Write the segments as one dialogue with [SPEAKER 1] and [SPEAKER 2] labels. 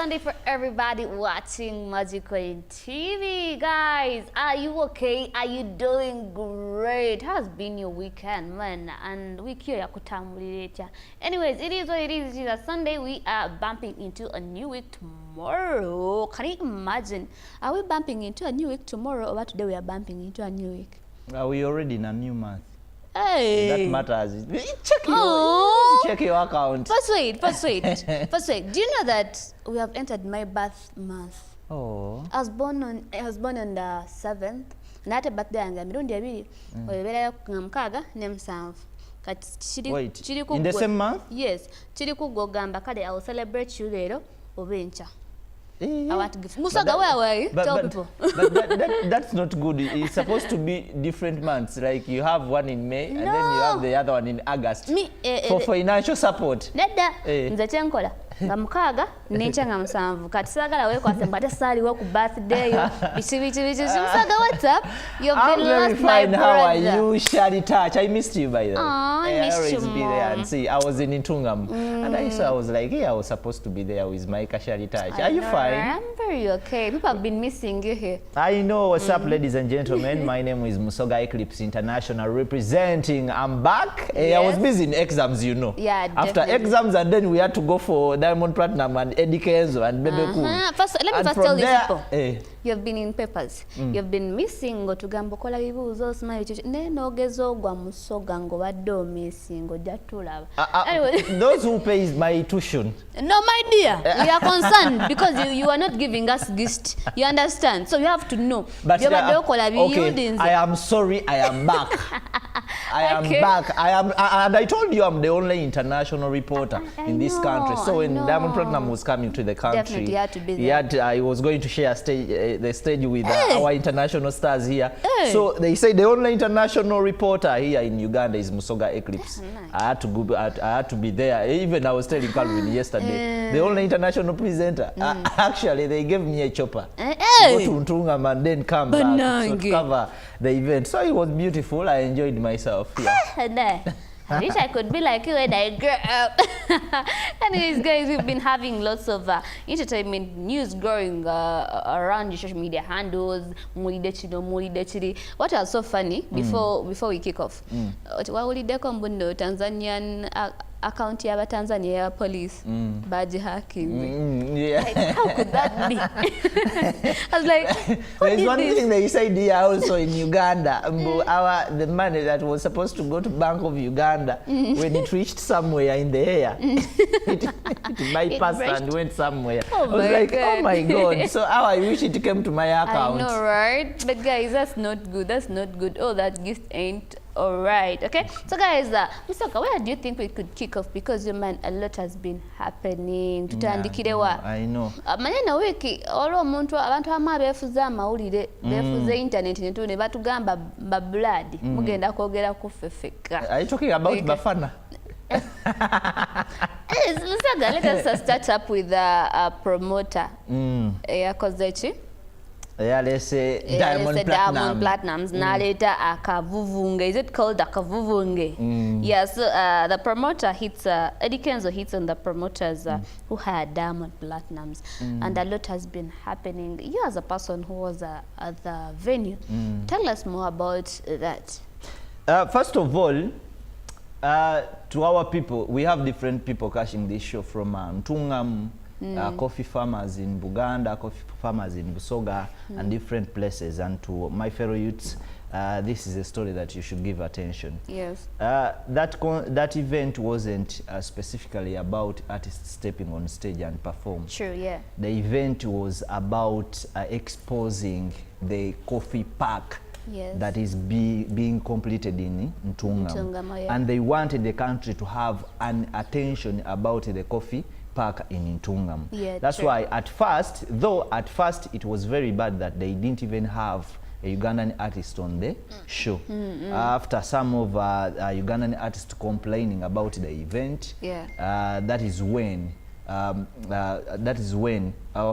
[SPEAKER 1] Sunday for everybody watching Magical TV. Guys, are you okay? Are you doing great? How has been your weekend, man? And week here ya kutambulira. Anyways, it is what it is. It is a Sunday. We are bumping into a new week tomorrow. Can you imagine? Are we bumping into a new week tomorrow, or today we are bumping into a new week?
[SPEAKER 2] Are we already in a new month?
[SPEAKER 1] Hey.
[SPEAKER 2] That matters. Check your account.
[SPEAKER 1] First wait. Do you know that we have entered my birth month?
[SPEAKER 2] Oh.
[SPEAKER 1] I was born on the 7th. Nate birthday yange mirundi abiri. Oyebera kumkaga ne musanvu.
[SPEAKER 2] Wait. In the same month?
[SPEAKER 1] Yes. Chiri kugogamba kale I will celebrate you lero obencha. I want to give Musaga, where were you? Tell people.
[SPEAKER 2] But that's not good. It's supposed to be different months. Like you have one in May and then you have the other one in August. For financial support.
[SPEAKER 1] Nedda nze kyenkola nga mukaga nencha nga musanvu kati sagala we kwase mbate sali wo ku birthday yo bichi Musaga, what's up? You've been lost, my brother.
[SPEAKER 2] How are you, Shari Touch? I missed you, by the way.
[SPEAKER 1] I missed you,
[SPEAKER 2] be there and see. I was in Intungam and I was like, hey, I was supposed to be there with my Shari Touch. Are you fine?
[SPEAKER 1] I'm very okay. People have been missing you here.
[SPEAKER 2] I know. What's up, ladies and gentlemen? My name is Musoga Eclipse International representing. I'm back. Yes. I was busy in exams, you know.
[SPEAKER 1] Yeah,
[SPEAKER 2] after exams, and then we had to go for Diamond Platinumz and Eddy Kenzo and Bebe Cool.
[SPEAKER 1] First, let me first tell you people. You've been in papers. You've been missing. Go to Gambokola bibuzo smile. Ne no gezo gwa Musoga ngo baddo missing go jatula. Anyway,
[SPEAKER 2] those who pays my tuition.
[SPEAKER 1] No, my dear, we are concerned because you are not giving us gist. You understand? So you have to know.
[SPEAKER 2] But okay, I am sorry. I am back. I am back. And I told you I'm the only international reporter in this country. So when Diamond Platinumz was coming to the country,
[SPEAKER 1] definitely you had to be there.
[SPEAKER 2] I was going to share the stage with our international stars here. So they say the only international reporter here in Uganda is Musoga Eclipse. Nice. I had to be there. Even I was telling Calvin yesterday, the only international presenter. Actually, they gave me a chopper. Go to Ntungam and then come back to cover the event. So it was beautiful. I enjoyed myself. Yeah.
[SPEAKER 1] I wish I could be like you when I grow up. Anyways, guys, we've been having lots of entertainment news growing around the social media handles. What was so funny before we kick off? Tanzanian account ya Tanzania police badge hacking.
[SPEAKER 2] Yeah.
[SPEAKER 1] Like, how could that be? I was like,
[SPEAKER 2] there's one thing they said here also in Uganda. The money that was supposed to go to Bank of Uganda, when it reached somewhere in the air, it bypassed and went somewhere. I was like, God. Oh my God. So how I wish it came to my account.
[SPEAKER 1] I know, right? But guys, that's not good. That's not good. Oh, that gift ain't all right. Okay, so guys, Musoga, where do you think we could kick off? Because your man, a lot has been happening.
[SPEAKER 2] I know.
[SPEAKER 1] Manena wiki olo omuntu abantu ama befuza amawulire befuza internet ne batugamba ba blood mugenda kwogera kufefeka.
[SPEAKER 2] Are you talking about Bafana?
[SPEAKER 1] Musoga, let us start up with a promoter.
[SPEAKER 2] Yeah, let's say Diamond
[SPEAKER 1] Platinumz. Now later akavuvunge. Is it called akavuvunge? Yeah, so the promoter hits, Eddy Kenzo hits on the promoters who had Diamond Platinumz. And a lot has been happening. You as a person who was at the venue, tell us more about that.
[SPEAKER 2] First of all, to our people, we have different people catching this show from Ntungam, coffee farmers in Buganda, coffee farmers in Busoga, and different places. And to my fellow youths, this is a story that you should give attention.
[SPEAKER 1] Yes.
[SPEAKER 2] That event wasn't specifically about artists stepping on stage and perform.
[SPEAKER 1] True, yeah.
[SPEAKER 2] The event was about exposing the coffee park that is being completed in Ntungam. And they wanted the country to have an attention about the coffee park in Ntungam.
[SPEAKER 1] Yeah,
[SPEAKER 2] that's why at first it was very bad that they didn't even have a Ugandan artist on the show. After some of Ugandan artists complaining about the event, that is when our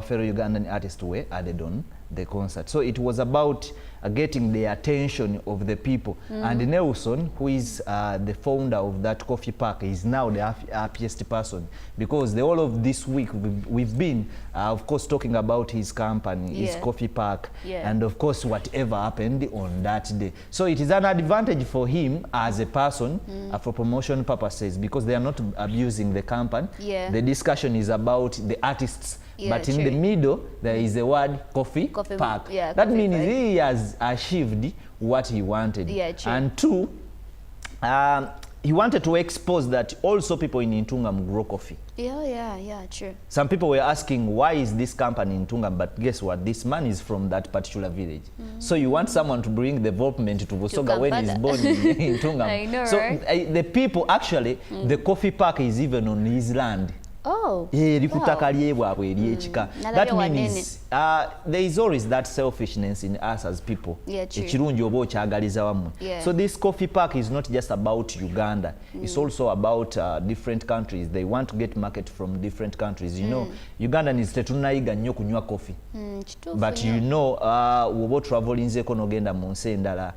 [SPEAKER 2] fellow Ugandan artists were added on the concert. So it was about getting the attention of the people. And Nelson, who is the founder of that coffee park, is now the happiest person, because the whole of this week we've been, of course, talking about his company, his coffee park, and of course whatever happened on that day. So it is an advantage for him as a person for promotion purposes, because they are not abusing the company. The discussion is about the artists. But in the middle, there is the word coffee park. That means he has achieved what he wanted. And two, he wanted to expose that also people in Intungam grow coffee.
[SPEAKER 1] True.
[SPEAKER 2] Some people were asking, why is this company in Intungam? But guess what? This man is from that particular village. So you want someone to bring development to Busoga when he's born in Intungam.
[SPEAKER 1] I know,
[SPEAKER 2] so
[SPEAKER 1] right?
[SPEAKER 2] the people, actually, the coffee park is even on his land.
[SPEAKER 1] Oh,
[SPEAKER 2] That means there is always that selfishness in us as people. So this coffee park is not just about Uganda. It's also about different countries. They want to get market from different countries. You know, Uganda is tetunaiga nnyo kunywa coffee. But you know, wobo traveling nogenda mu nsi endala,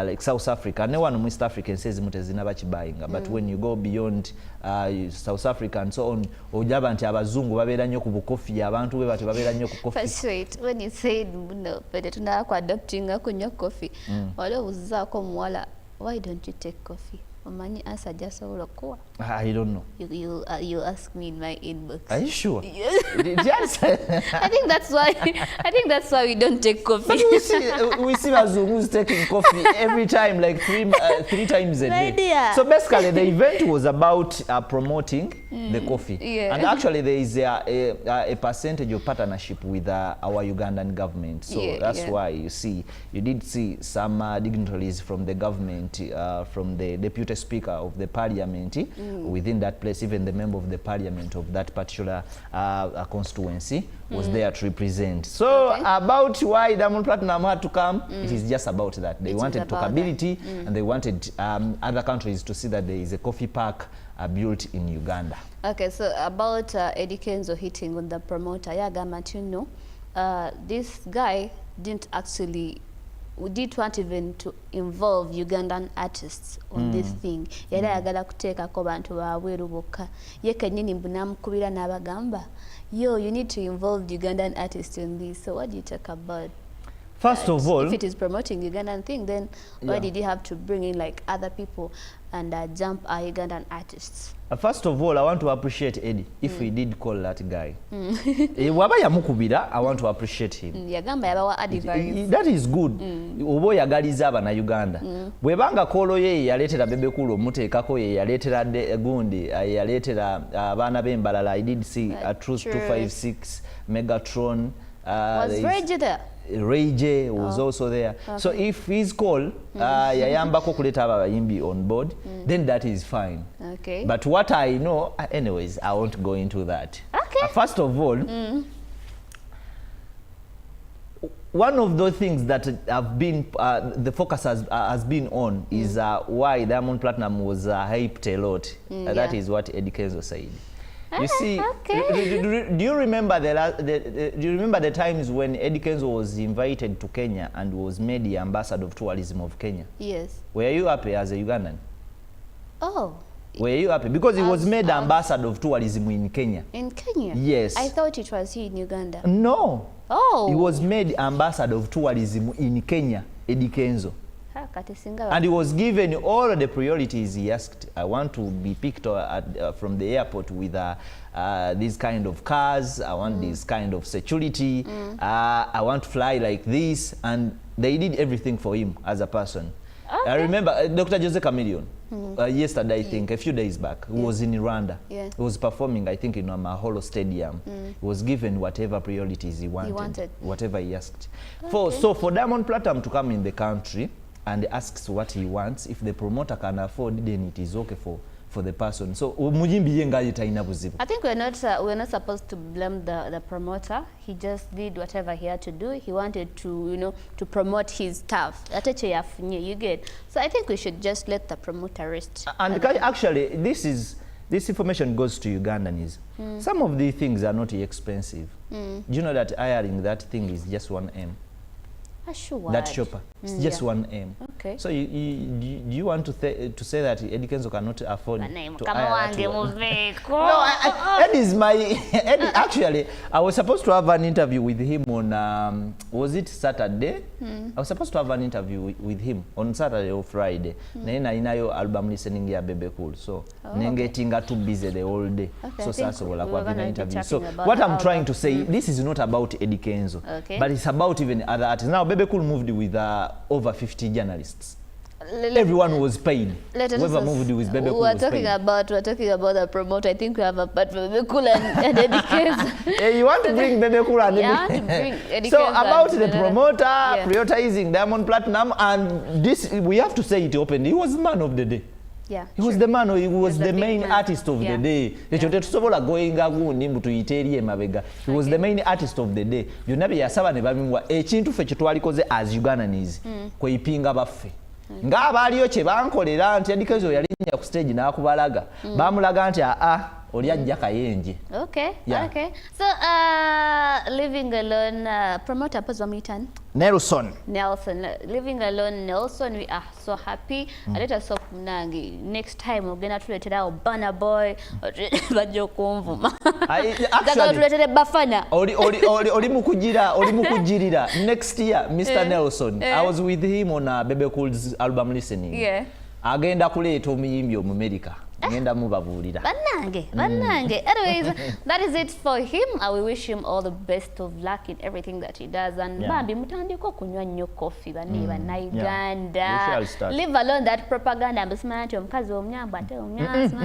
[SPEAKER 2] like South Africa, ne one West African says mutezina bachibayinga. But when you go beyond South Africa and so on, ojaba nti abazungu babeera nnyo ku bukofi, abantu be bati babeera nnyo ku coffee.
[SPEAKER 1] First wait, when you said no, but tunataka ku adopting kunywa coffee. Wale uzaako muwala, why don't you take coffee? Omanyi answer just kuwa.
[SPEAKER 2] I don't know.
[SPEAKER 1] You ask me in my inbox.
[SPEAKER 2] Are you sure?
[SPEAKER 1] Yes. I think that's why we don't take coffee.
[SPEAKER 2] But we see Bazungus taking coffee every time, like three times a day. So basically, the event was about promoting the coffee. And actually, there is a percentage of partnership with our Ugandan government. So that's why you did see some dignitaries from the government, from the deputy speaker of the parliament within that place, even the member of the parliament of that particular constituency was there to represent. So about why Diamond Platinum had to come, it is just about that. They wanted talkability, and they wanted other countries to see that there is a coffee park built in Uganda. Okay, so about Eddy Kenzo hitting on the promoter, this guy didn't want even to involve Ugandan artists on this thing. Yali ayagala kuteekako bantu babweru bokka. Ye kennyini mbu namukubira n'abagamba, yo, you need to involve Ugandan artists in this. So what do you talk about? First of all, if it is promoting Ugandan thing, then why did you have to bring in like other people and jump Ugandan artists? First of all, I want to appreciate Eddy, if we did call that guy. Waba yamukubira, I want to appreciate him. That is good. Obo yagaliza abana Uganda. Bwebanga kolo ye yaletera Bebe Cool omuteekako, ye yaletera gundi, yaletera abana b'embalala. I did see a Truth 256, Megatron. Was Rage there? Rage was also there. So if he's called, yayambako kuleta abayimbi on board, then that is fine. But what I know, anyways, I won't go into that. First of all, one of those things that have been, the focus has been on is why Diamond Platinum was hyped a lot. That is what Eddy Kenzo said. You see, do you remember the times when Eddy Kenzo was invited to Kenya and was made the ambassador of tourism of Kenya? Yes. Were you happy as a Ugandan? Oh. Were you happy? Because he was made ambassador of tourism in Kenya. In Kenya? Yes. I thought it was here in Uganda. No. Oh. He was made ambassador of tourism in Kenya, Eddy Kenzo. And he was given all the priorities he asked. I want to be picked from the airport with these kind of cars. I want this kind of security. I want to fly like this. And they did everything for him as a person. I remember Dr. Jose Chameleon, yesterday, I think, a few days back, he was in Rwanda. He was performing, I think, in a Maholo Stadium. He was given whatever priorities he wanted. Whatever he asked. So for Diamond Platinum to come in the country and asks what he wants, if the promoter can afford, then it is okay for the person. So I think we're not supposed to blame the promoter. He just did whatever he had to do. He wanted to, to promote his stuff. You get. So I think we should just let the promoter rest. And actually, this is this information goes to Ugandans. Some of these things are not expensive. Do you know that hiring that thing is just 1M?
[SPEAKER 1] Sure.
[SPEAKER 2] That shopper, it's just 1M.
[SPEAKER 1] Okay.
[SPEAKER 2] So you want to say that Eddy Kenzo cannot afford to hire that one? No, Eddy is my Eddy. Actually, I was supposed to have an interview with him on was it Saturday? I was supposed to have an interview with him on Saturday or Friday. Naina inayo album listening ya Bebe Cool. So nengetinga too busy the whole day. So sasa wala kwa vina interview. So what I'm trying to say, this is not about Eddy Kenzo, but it's about even other artists. Now Bebe Cool moved with over 50 journalists. Everyone was paid. Whoever moved with Bebe Cool was paid.
[SPEAKER 1] We're talking about the promoter. I think we have a part for Bebe Cool and Eddy Kenzo.
[SPEAKER 2] Hey, you want to bring Bebe Cool and
[SPEAKER 1] Eddy Kenzo?
[SPEAKER 2] So about the promoter prioritizing Diamond Platinum, and this we have to say it openly. He was the man of the day.
[SPEAKER 1] Yeah,
[SPEAKER 2] he was the man. He was the main artist of the day. He was the main artist of the day. You never yasaba ne babimwa ekintu fe kitwalikoze as Ugandans kwepinga baffe. Nga abaliyo kye bankolera nti Eddy Kenzo yalinya ku stage n'akubalaga bamulaga nti oli ajja kayenje.
[SPEAKER 1] Okay, okay. So living alone, promoter Pazwamitan
[SPEAKER 2] Nelson,
[SPEAKER 1] living alone Nelson, we are so happy. Let us hope nangi next time ogenda tuletera Burna Boy bajo kumvuma. Actually bafana
[SPEAKER 2] oli mukujirira next year Mr. Nelson. I was with him on Bebe Cool's album listening.
[SPEAKER 1] Yeah.
[SPEAKER 2] Agenda kuleeta omuyimbi mu America. Banange. Anyways, that is it for him. We wish him all the best of luck in everything that he does. And Bambi mutandiko kunywa nnyo coffee bani bannayuganda. Leave alone that propaganda. Mbisima nti omukazi omnyamba ate omnyasa.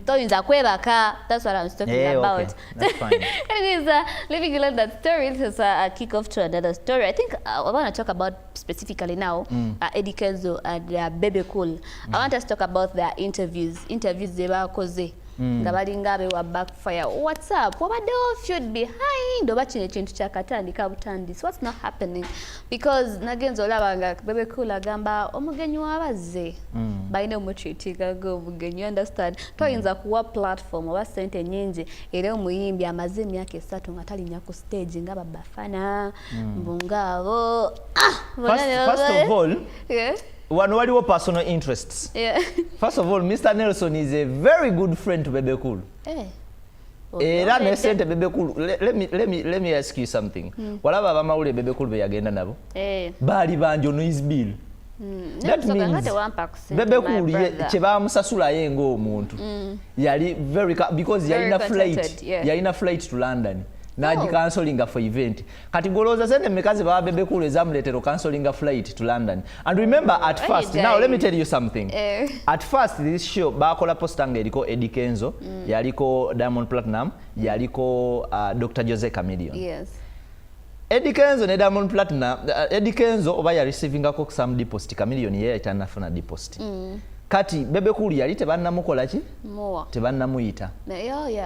[SPEAKER 2] Toyinza kwebaka. That's what I'm talking about. Okay. That's fine.
[SPEAKER 1] Anyways, leaving alone that story, this is a kick-off to another story. I think I want to talk about specifically now Eddy Kenzo and Bebe Cool. I want us to talk about their interviews they bakoze nga balinga be wa backfire. What's up? Wabadde should be behind oba kino ekintu kyakatandika butandisi. What's not happening? Because nagenzo olabanga Bebe Cool agamba omugenyi wabazze balina omutreatinga ng'omugenyi. You understand? Toyinza kuwa platform oba sente nyingi era omuyimbi amaze emyaka 3 nga talinya ku stage nga babafana mbungabo.
[SPEAKER 2] First of all, one waliwo personal interests. First of all, Mr. Nelson is a very good friend to Bebe Cool. Era ne sente Bebe Cool. Let me ask you something. Walaba abamawule Bebe Cool be yagenda nabo. Bali banjo noise bill. That means Bebe Cool kye bamusasula ye ng'omuntu. Yali very because yalina flight to London. Naji cancelling for event. Kati goloza sende mekazi ba Bebe Cool ezamuletero cancelling a flight to London. And remember at first, now let me tell you something. At first this show bakola postanga eliko Eddy Kenzo, yaliko Diamond Platinum, yaliko Dr. Jose Chameleon.
[SPEAKER 1] Yes.
[SPEAKER 2] Eddy Kenzo ne Diamond Platinum, Eddy Kenzo oba ya receiving ako some deposit, Chameleon ye yatanafuna deposit. Kati Bebe Cool yali tebannamukola ki? Tebannamuyita.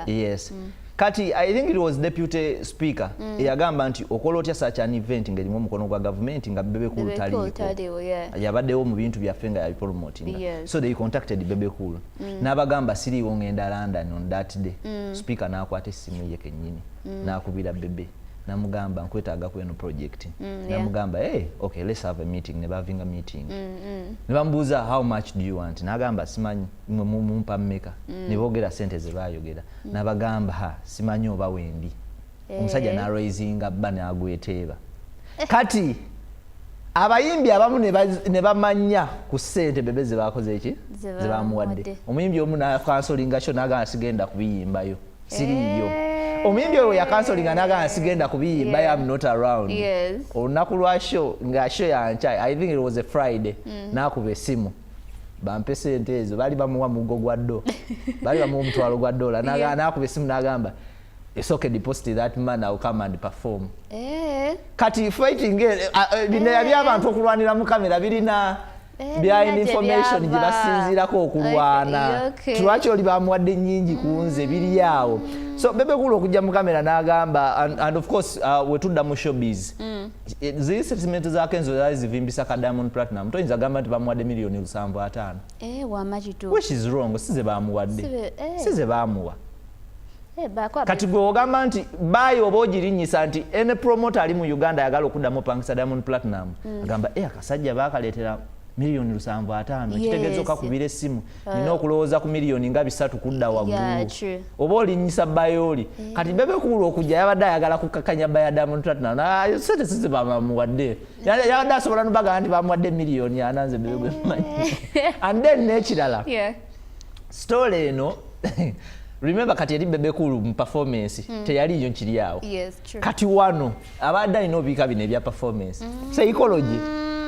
[SPEAKER 2] Yes. Kati, I think it was Deputy Speaker. Yagamba nti okola otya such an event ngeli mu mukono gwa government nga Bebe Cool taliko. Yabaddewo mu bintu byaffe nga yabipromotinga. So they contacted Bebe Cool. N'abagamba siriwo ngenda London on that day. Speaker n'akwata essimu ye kennyini. N'akubira Bebe. Namugamba nkwetaaga ku eno project. Namugamba okay, let's have a meeting. Ne bavinga meeting. Ne bambuuza how much do you want? N'agamba simanyi mumpa mmeka. Ne boogera sente ze baayogera. N'abagamba simanyi oba wendi. Omusajja n'araisinga bba n'agweteeba. Kati abayimbi abamu ne bamanya ku ssente Bebe ze baakoze eki? Ze bamuwadde. Omuyimbi omu n'akansolinga sho n'agamba sigenda kubiyimbayo. Siriyo. Omuyimbi oyo yakansolinga n'agamba sigenda kubiyimba, I'm not around. Olunaku lwa show nga show yancha, I think it was a Friday, n'akuba essimu bampe sente ezo bali bamuwa mugo gwa do bali bamuwa omutwalo gwa dola n'akuba essimu n'agamba it's okay, deposit that man, I'll come and perform. Kati fighting bino yali abantu okulwanira mu kamera birina behind information gye basinziirako okulwana lwaki oli bamuwadde nnyingi ku nze biri awo. So Bebe Cool okujja mu kamera n'agamba and of course we tudda mu showbiz ziri settlement za Kenzo zaali zivimbisa ka Diamond Platinum toyinza gamba nti bamuwadde miliyoni 75
[SPEAKER 1] wamakitu
[SPEAKER 2] which is wrong size bamuwadde size bamuwa kati gwe ogamba nti bayi oba ogirinyisa nti ene promoter ali mu Uganda ayagala okuddamu opangisa Diamond Platinum agamba akasajja baakaleetera miliyoni 75 kitegeeza okakubira essimu nina okulowooza ku miliyoni nga 3 kudda waggulu oba olinyisa bayoli kati Bebe Cool okujja yabadde ayagala kukakanya baya Diamond Platinum sente size bamuwadde yabadde asobola nobagamba nti bamuwadde miliyoni ananze Bebe gwe manyi and then n'ekirala story eno remember kati eri Bebe Cool mu performance teyaliyo nkiri awo kati wano abadde alina obiika bino ebya performance psychology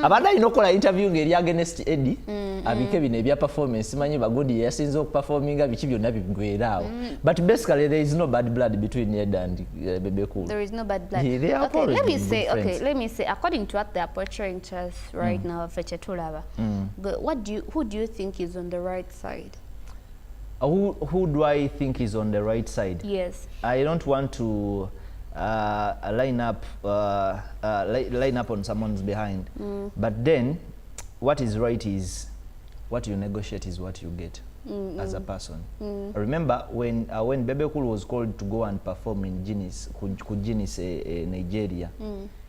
[SPEAKER 2] abadde alina okukola interview ng'eri against Eddy abike bino ebya performance manyi bagundi yasinze okuperforminga biki byonna bigwera awo but basically there is no bad blood between Eddy and Bebe Cool.
[SPEAKER 1] There is no bad blood. Let me say according to what they are portraying to us right now Fechetulaba who do you think is on the right side?
[SPEAKER 2] Who do I think is on the right side?
[SPEAKER 1] Yes.
[SPEAKER 2] I don't want to line up on someone's behind. But then, what is right is what you negotiate is what you get as a person. Remember when Bebe Cool was called to go and perform in Guinness, Nigeria.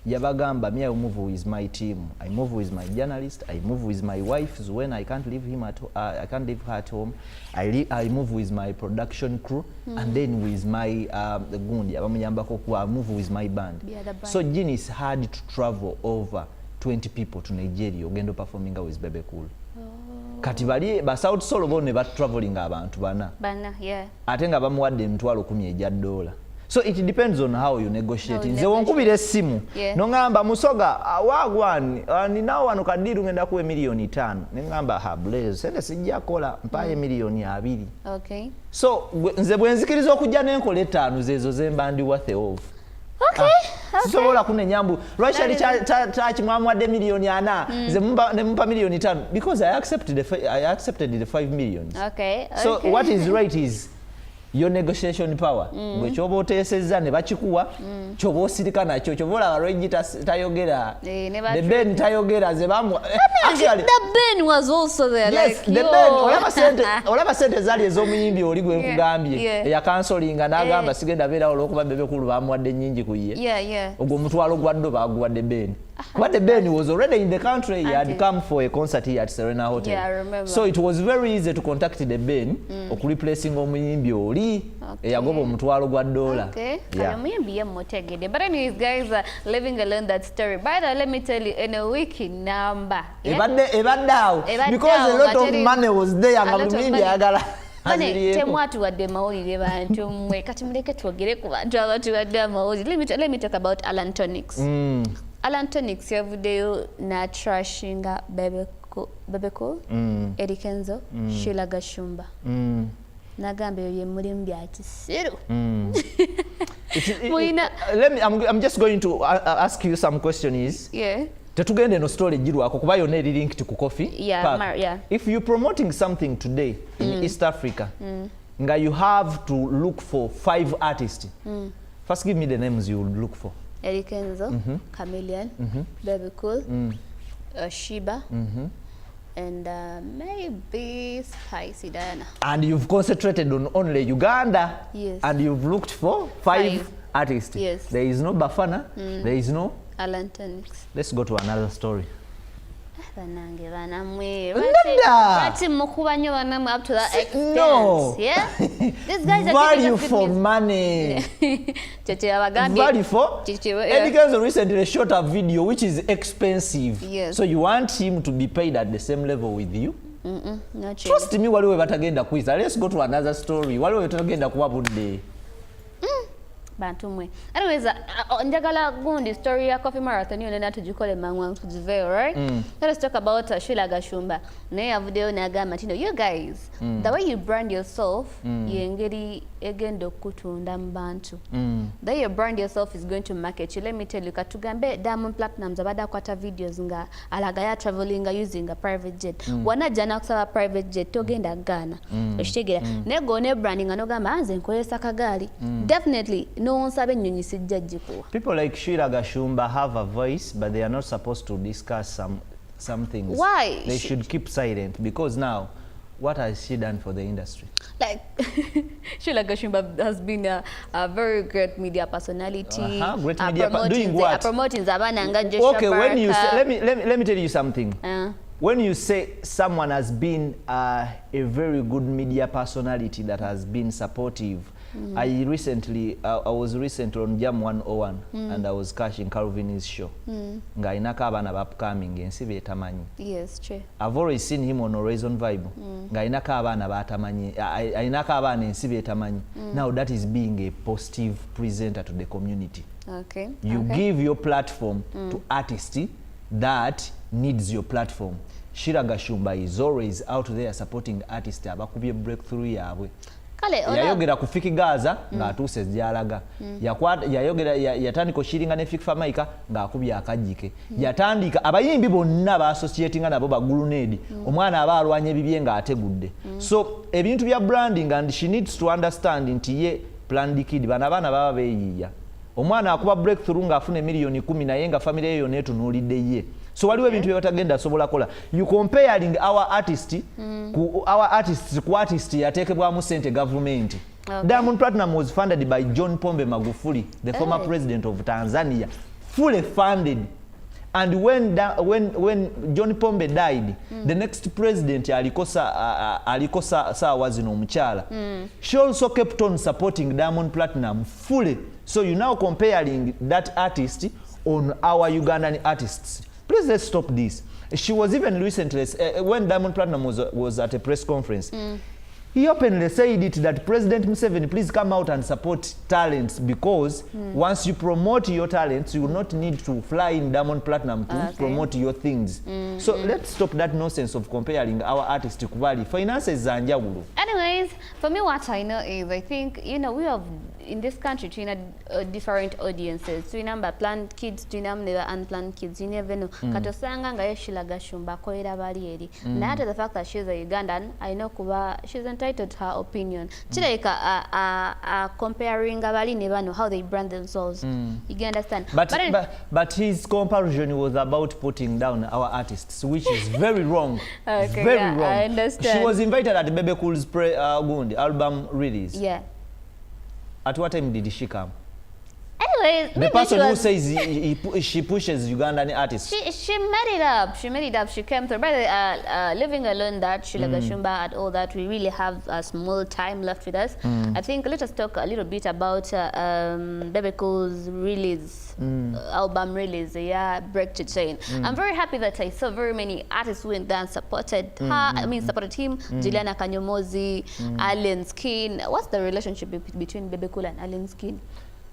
[SPEAKER 2] Yabagamba, me I move with my team. I move with my journalist. I move with my wife. So when I can't leave him I can't leave her at home. I move with my production crew, and then with my gundi. I move with my band. So Guinness had to travel over 20 people to Nigeria. Ogendo performing with Bebe Cool. Kati bali ba South Solo bo ne ba traveling abantu bana. Ate nga bamuwadde $10,000. So it depends on how you negotiate. Nze wonkubira essimu nongamba Musoga wagwani ninawo wano kadiru ngenda kuwe miliyoni 5 nengamba ha blaze sente sijja kola mpaye miliyoni 2.
[SPEAKER 1] Okay.
[SPEAKER 2] So nze bwenzikiriza okujja n'enkola 5 zezo zemba ndi worth of.
[SPEAKER 1] Okay.
[SPEAKER 2] Sobola kunenyambu lwaki tachi mwamuwadde miliyoni 4 nze mumpa miliyoni 5 because I accepted the 5 millions.
[SPEAKER 1] Okay.
[SPEAKER 2] So what is right is your negotiation power. Gwe kyoba oteesezza ne bakikuwa kyoba osirika nakyo kyoba olaba Regita tayogera the Ben tayogera ze bamu
[SPEAKER 1] actually the Ben was also there.
[SPEAKER 2] Yes,
[SPEAKER 1] like
[SPEAKER 2] the Ben olaba sente zali ez'omuyimbi oli gwe nkugambye eya counselinga n'agamba sigenda beera olw'okuba Bebe Cool bamuwadde nnyingi ku ye ogwo omutwalo gwaddo baguwadde Ben. But the Ben was already in the country. He had come for a concert here at Serena Hotel.
[SPEAKER 1] Yeah, I remember.
[SPEAKER 2] So it was very easy to contact the Ben replacing omuyimbi oli eyagoba omutwalo gwa $1.
[SPEAKER 1] Okay. Omuyimbi ye mutegede. But anyways guys, living alone that story. By the way, let me tell you in a wiki number.
[SPEAKER 2] Ebadde awo because a lot of money was there nga omuyimbi ayagala.
[SPEAKER 1] Bane temwatuwadde mawulire bantu mmwe kati muleke twogere ku bantu abatuwadde amawulire. Let me talk about Alan Tonix. Alan Tonix yavuddeyo n'atrashinga Bebe Cool, Eddy Kenzo, Sheila Gashumba. Nagamba ye mulimu bya kisiru.
[SPEAKER 2] I'm just going to ask you some questions. Tetugende no story jirwako kuba yonna eri linked ku coffee. If you promoting something today in East Africa, nga you have to look for 5 artists. First give me the names you would look for.
[SPEAKER 1] Eddy Kenzo, Chameleon, Bebe Cool, Shiba, and maybe Spicy Diana.
[SPEAKER 2] And you've concentrated on only Uganda.
[SPEAKER 1] Yes.
[SPEAKER 2] And you've looked for 5 artists.
[SPEAKER 1] Yes.
[SPEAKER 2] There is no Bafana. There is no
[SPEAKER 1] Alan Tonix.
[SPEAKER 2] Let's go to another story.
[SPEAKER 1] Banange banamwe.
[SPEAKER 2] But
[SPEAKER 1] mukuba nnyo banamwe up to that extent.
[SPEAKER 2] No.
[SPEAKER 1] Yeah. These guys are
[SPEAKER 2] value for money. Value for Eddy Kenzo recently shot a video which is expensive.
[SPEAKER 1] Yes.
[SPEAKER 2] So you want him to be paid at the same level with you?
[SPEAKER 1] Not
[SPEAKER 2] trust me, waliwe batagenda kwiza. Let's go to another story. Waliwe batagenda kuwa budde.
[SPEAKER 1] bantumwe. Anyways, njagala gundi story ya coffee marathon yone natujikole mangwa tujiveo, right? Let us talk about Sheila Gashumba. Naye video nagamba tino, you guys, the way you brand yourself, yengeri egendo kutunda mbantu. The way you brand yourself is going to market you. Let me tell you, katugambe Diamond Platinumz abada kwata videos nga alagaya traveling using a private jet. Wana jana kusaba private jet togenda Ghana. Eshtegera. Nego ne branding anogamba anze nkolesa kagali. Definitely no nsabe nyonyi sijjajikuwa. People
[SPEAKER 2] like Sheila Gashumba have a voice, but they are not supposed to discuss some things.
[SPEAKER 1] Why?
[SPEAKER 2] They should keep silent, because now, what has she done for the industry?
[SPEAKER 1] Like, Sheila Gashumba has been a very great media personality.
[SPEAKER 2] Great media doing what?
[SPEAKER 1] Promoting Zabana and Joshua
[SPEAKER 2] Okay, when you say, let me tell you something. When you say someone has been a very good media personality that has been supportive, I was recently on Jam 101 and I was catching Calvin's show. Nga inaka abana bapcoming ensi betamanyi.
[SPEAKER 1] Yes, true.
[SPEAKER 2] I've always seen him on Horizon Vibe. Nga inaka abana batamanyi. Inaka abana ensi betamanyi. Now that is being a positive presenter to the community.
[SPEAKER 1] Okay.
[SPEAKER 2] You give your platform to artists that needs your platform. Sheila Gashumba is always out there supporting artists abakubye breakthrough yabwe. Yayogera ku Fiki Gaza nga atuse jalaga. Yayogera yatandika shiringa ne Fiki Famaika nga akubye akajike. Yatandika abayimbi bonna ba associating nabo ba Gulunedi. Omwana aba alwanye bibye nga ategudde. So ebintu bya branding, and she needs to understand nti ye Planned Kid bana baba beyiya. Omwana akuba breakthrough nga afune milioni 10 naye nga family ye yonna etunuulidde ye. So waliwo ebintu byotagenda sobola kola. You comparing our artist ku artist yatekebwamu sente government. Okay. Diamond Platinum was funded by John Pombe Magufuli, the former president of Tanzania, fully funded. And when John Pombe died, the next president alikosa Sawazino Muchala. She also kept on supporting Diamond Platinum fully. So you now comparing that artist on our Ugandan artists. Please let's stop this. She was even recently, when Diamond Platinum was at a press conference, he openly said it that President Museveni, please come out and support talents, because once you promote your talents, you will not need to fly in Diamond Platinum to promote your things. So let's stop that nonsense of comparing our artists to Kubali. Finances are njawulo.
[SPEAKER 1] Anyways, for me what I know is, I think, you know, we have in this country different audiences. Twinamba planned kids, twinamba unplanned kids. You never know. Katosanga nga Sheila Gashumba koira bali eri. Na the fact that she's a Ugandan, I know kuba she's entitled to her opinion. Chileka comparing abali never know how they brand themselves. You can understand.
[SPEAKER 2] But his comparison was about putting down our artists, which is very wrong.
[SPEAKER 1] Okay,
[SPEAKER 2] very wrong.
[SPEAKER 1] I understand.
[SPEAKER 2] She was invited at Bebe Cool's album release.
[SPEAKER 1] Yeah.
[SPEAKER 2] At what time did she come?
[SPEAKER 1] Anyways,
[SPEAKER 2] the person who says she pushes Ugandan artists.
[SPEAKER 1] She made it up. She made it up. She came through. By the living alone, that Sheila Gashumba and all that, we really have a small time left with us. I think let us talk a little bit about Bebe Cool's release, album release. Yeah, Break to Chain. I'm very happy that I saw very many artists who went there and supported her. I mean, supported him. Juliana Kanyomozi, Allen Skin. What's the relationship between Bebe Cool and Allen Skin?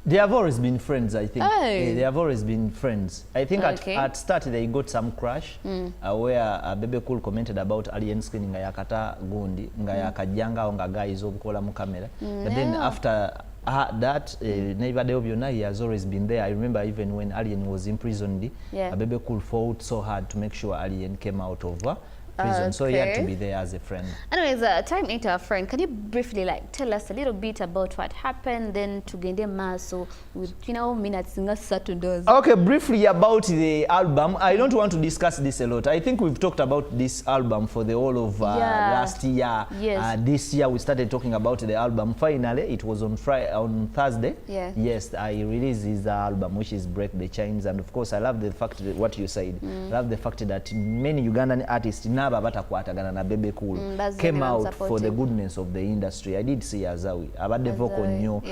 [SPEAKER 2] They have always been friends, I think. Hey. They have always been friends. I think at start they got some crash where Bebe Cool commented about Alien Skin nga yakata gundi nga yakajanga nga guys obukola mu camera. But then after that, Neibadeo Byonna, he has always been there. I remember even when Alien was imprisoned, Bebe Cool fought so hard to make sure Alien came out of prison. So he had to be there as a friend.
[SPEAKER 1] Anyways, time into a friend. Can you briefly tell us a little bit about what happened then to Gende Maso with minutes in certain doors? Okay,
[SPEAKER 2] briefly about the album. I don't want to discuss this a lot. I think we've talked about this album for the whole of last year.
[SPEAKER 1] Yes.
[SPEAKER 2] This year we started talking about the album. Finally, it was on Thursday.
[SPEAKER 1] Yeah.
[SPEAKER 2] Yes, I released this album, which is Break the Chains. And of course, I love the fact that what you said. I love the fact that many Ugandan artists now naba batakwatagana na Bebe Cool came out for the goodness of the industry. I did see Azawi abadde vocal nnyo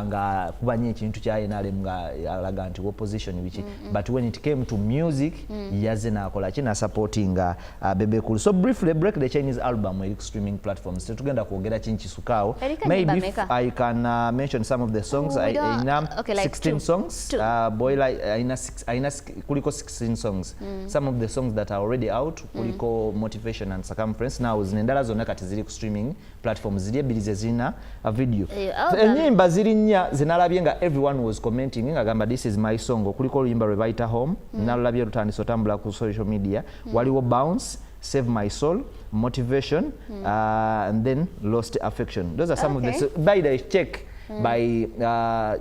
[SPEAKER 2] nga kubanye ekintu kya NRM nga alaga nti opposition which but when it came to music yaze nakola kina supporting Bebe Cool. So briefly break the Chinese album with streaming platforms. Tetugenda kwogera kinchi sukao. Maybe if I can mention some of the songs. I like 16 songs. Boy like aina kuliko 16 songs. Some of the songs that are already out kuliko Motivation and Circumference. Now zinendala zonna kati ziri ku streaming platforms ziri ebilize zina a video. Enyimba ziri nnya zinalabye nga everyone was commenting nga gamba this is my song. Kuliko oluyimba lwe bayita Home. Nalabye lutandise otambula ku social media. Waliwo Bounce, Save My Soul, Motivation, and then Lost Affection. Those are some of the by the check by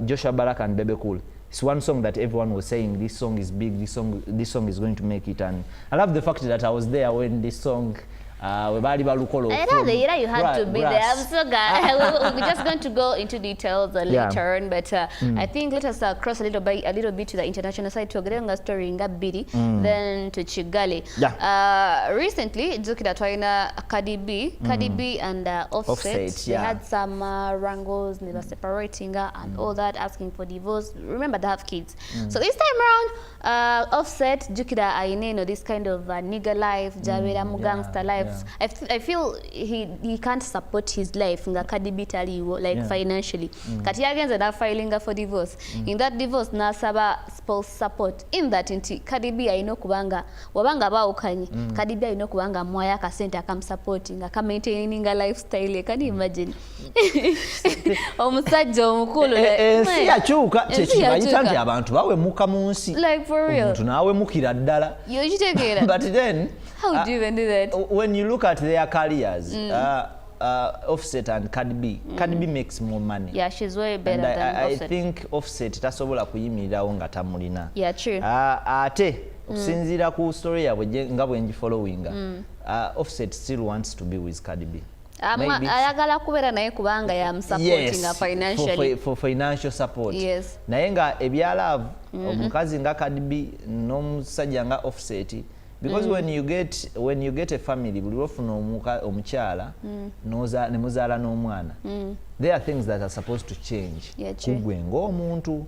[SPEAKER 2] Joshua Baraka and Bebe Cool. It's one song that everyone was saying this song is big, this song is going to make it, and I love the fact that I was there when this song you had
[SPEAKER 1] to be there. I'm so glad. We're just going to go into details later on, but I think let us cross a little bit to the international side to get a story in Bidi, then to Chigali. Recently, Jukida Twaina Cardi B and Offset, they had some wrangles, they were separating and all that, asking for divorce. Remember, they have kids. So this time around, Offset, Jukida Aineno, this kind of nigger life, Javera Mugangster life. I feel he can't support his life nga Cardi B taliwo like financially. Kati yagenze na filing for divorce. In that divorce nasaba spouse support. In that inti Cardi B ayino kubanga wabanga bawukanye. Cardi B ayino kubanga mwaya ka center kam supporting ka maintaining a lifestyle. Can you imagine? Omusajja omukulu
[SPEAKER 2] si yachuka chechibayita nti abantu bawe muka munsi.
[SPEAKER 1] Like for real.
[SPEAKER 2] Omuntu nawe mukira ddala. But then
[SPEAKER 1] how do you even do that?
[SPEAKER 2] When you look at their careers, Offset and Cardi B, Cardi B makes more money.
[SPEAKER 1] Yeah, she's way better than Offset.
[SPEAKER 2] I think Offset tasobola kuyimirirawo nga tamulina.
[SPEAKER 1] Yeah, true.
[SPEAKER 2] Ate okusinziira ku story yabwe nga bwe followinga, Offset still wants to be with Cardi B.
[SPEAKER 1] Ayagala kubeera naye kubanga ya supporting financially.
[SPEAKER 2] For financial support.
[SPEAKER 1] Yes.
[SPEAKER 2] Naye nga ebya love omukazi nga Cardi B n'omusajja nga Offset, because when you get a family buli lwofuna omukyala ne muzaala n'omwana, there are things that are supposed to change. Kugwe ng'omuntu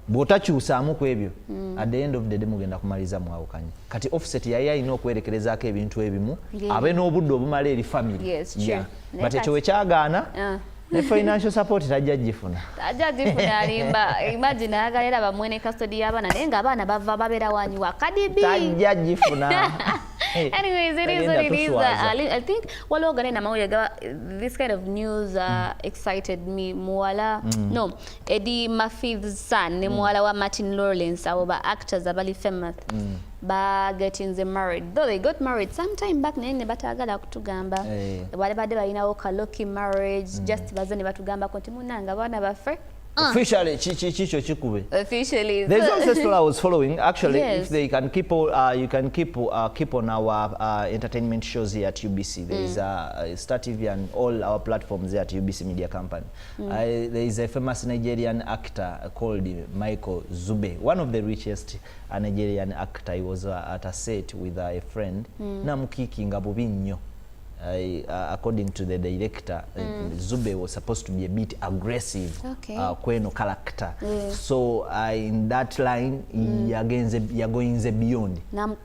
[SPEAKER 2] bw'otakyusaamu ku ebyo at the end of the day mugenda kumaliza mwawukanye. Kati Offset yali alina okwerekerezaako ebintu ebimu abe n'obudde obumala eri family.
[SPEAKER 1] Yes, true.
[SPEAKER 2] But ekyo wekyagaana ne financial support tajja gifuna.
[SPEAKER 1] Alimba. Imagine agalera bamwene custody y'abaana naye nga abaana bava babeera wanyu wa Cardi B.
[SPEAKER 2] Tajja gifuna.
[SPEAKER 1] Anyways, it is what it is. I think this kind of news excited me. No, Eddy Murphy's son, Muala wa Martin Lawrence, our actors are very famous. Getting them married. Though they got married sometime back nene batagala kutugamba. Whatever they were a low-key marriage, just bazani batugamba kontimunanga bana bafe.
[SPEAKER 2] Officially, chikube.
[SPEAKER 1] Officially.
[SPEAKER 2] There's also a story I was following. Actually, if they can keep you can keep on our entertainment shows here at UBC. There is Star TV and all our platforms here at UBC Media Company. There is a famous Nigerian actor called Michael Zube, one of the richest Nigerian actor. He was at a set with a friend. Namukikinga bubinyo. According to the director, Zube was supposed to be a bit aggressive, kweno character. So in that line, you're going beyond.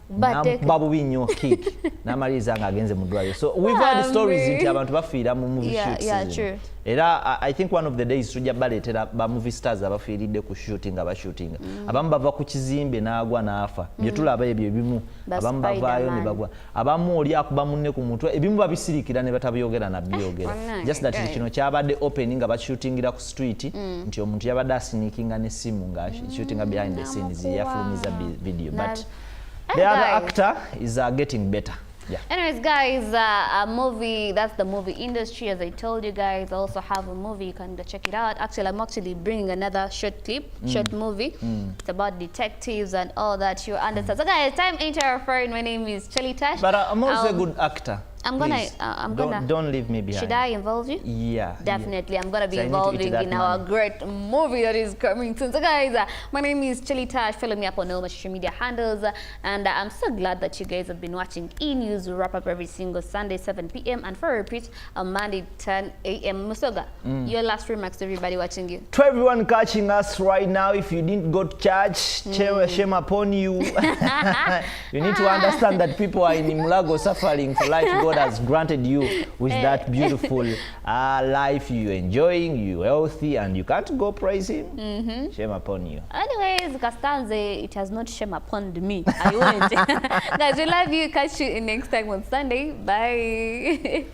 [SPEAKER 2] Babu binyo kick. Namaliza nga agenze mudwayo. So we've heard stories into abantu bafiira mu movie shoots.
[SPEAKER 1] Yeah, true.
[SPEAKER 2] Era I think one of the days tujja baletera ba movie stars abafiiridde ku shooting abashooting. Abamu bava ku kizimbe n'agwa n'afa. Bye tulaba ebyo ebimu. Abamu bavaayo ne bagwa. Abamu oli akuba munne ku mutwe. Ebimu babisirikira ne batabyogera na byogera. Just that kino kyabadde opening nga bashootingira ku street nti omuntu yabadde asinikinga n'essimu nga shootinga behind the scenes yafulumiza video. But the other actor is getting better. Yeah.
[SPEAKER 1] Anyways, guys, a movie, that's the movie industry. As I told you guys, I also have a movie. You can go check it out. Actually, I'm actually bringing another short clip, short movie. It's about detectives and all that. You understand. So, guys, time ain't our friend. My name is Chelly Tash.
[SPEAKER 2] But I'm also a good actor.
[SPEAKER 1] I'm gonna
[SPEAKER 2] don't leave me behind.
[SPEAKER 1] Should I involve you?
[SPEAKER 2] Yeah,
[SPEAKER 1] definitely.
[SPEAKER 2] Yeah.
[SPEAKER 1] I'm gonna be
[SPEAKER 2] So
[SPEAKER 1] involving in our
[SPEAKER 2] money.
[SPEAKER 1] great movie that is coming soon. So guys, my name is Chili Tash. Follow me up on all my social media handles, and I'm so glad that you guys have been watching E-News wrap up every single Sunday 7 p.m. and for a repeat on Monday 10 a.m. Musoga, your last remarks to everybody watching you.
[SPEAKER 2] To everyone catching us right now, if you didn't go to church, shame upon you. You need to understand that people are in Mulago suffering for life God has granted you with that beautiful life you're enjoying, you're healthy, and you can't go praise him. Shame upon you.
[SPEAKER 1] Anyways, Kastanze, it has not shame upon me. I won't. Guys, we love you. Catch you next time on Sunday. Bye.